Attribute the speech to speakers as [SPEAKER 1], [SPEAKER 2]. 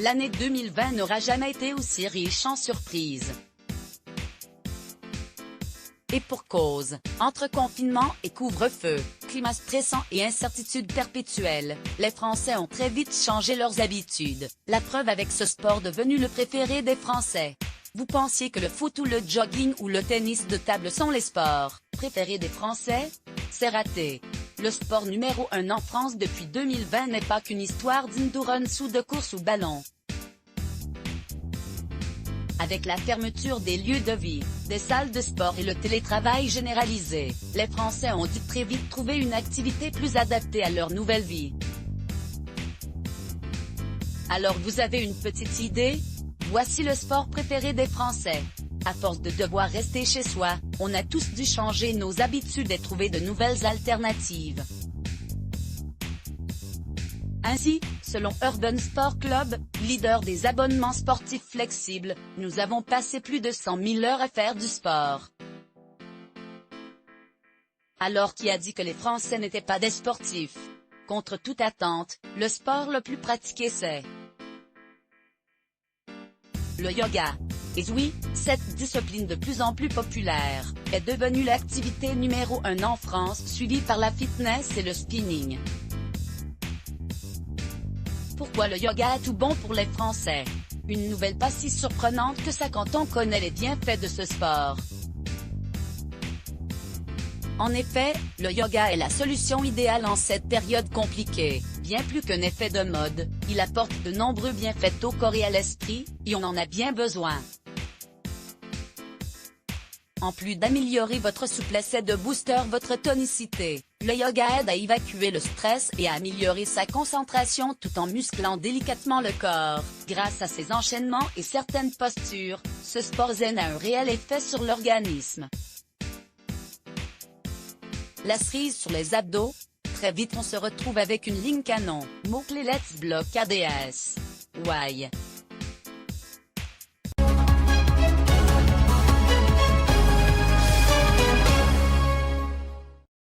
[SPEAKER 1] l'année 2020 n'aura jamais été aussi riche en surprises. Et pour cause, entre confinement et couvre-feu, climat stressant et incertitude perpétuelle, les Français ont très vite changé leurs habitudes, la preuve avec ce sport devenu le préféré des Français. Vous pensiez que le foot ou le jogging ou le tennis de table sont les sports préférés des Français? C'est raté. Le sport numéro 1 en France depuis 2020 n'est pas qu'une histoire d'endurance ou de course ou ballon. Avec la fermeture des lieux de vie, des salles de sport et le télétravail généralisé, les Français ont dû très vite trouver une activité plus adaptée à leur nouvelle vie. Alors vous avez une petite idée? Voici le sport préféré des Français. À force de devoir rester chez soi, on a tous dû changer nos habitudes et trouver de nouvelles alternatives. Ainsi, selon Urban Sport Club, leader des abonnements sportifs flexibles, nous avons passé plus de 100 000 heures à faire du sport. Alors qui a dit que les Français n'étaient pas des sportifs? Contre toute attente, le sport le plus pratiqué c'est le yoga. Et oui, cette discipline de plus en plus populaire, est devenue l'activité numéro 1 en France, suivie par la fitness et le spinning. Pourquoi le yoga est tout bon pour les Français? Une nouvelle pas si surprenante que ça quand on connaît les bienfaits de ce sport. En effet, le yoga est la solution idéale en cette période compliquée. Bien plus qu'un effet de mode, il apporte de nombreux bienfaits au corps et à l'esprit, et on en a bien besoin. En plus d'améliorer votre souplesse et de booster votre tonicité, le yoga aide à évacuer le stress et à améliorer sa concentration tout en musclant délicatement le corps. Grâce à ses enchaînements et certaines postures, ce sport zen a un réel effet sur l'organisme. La cerise sur les abdos. Très vite on se retrouve avec une ligne canon. Mots-clés Let's Block ADS. Why?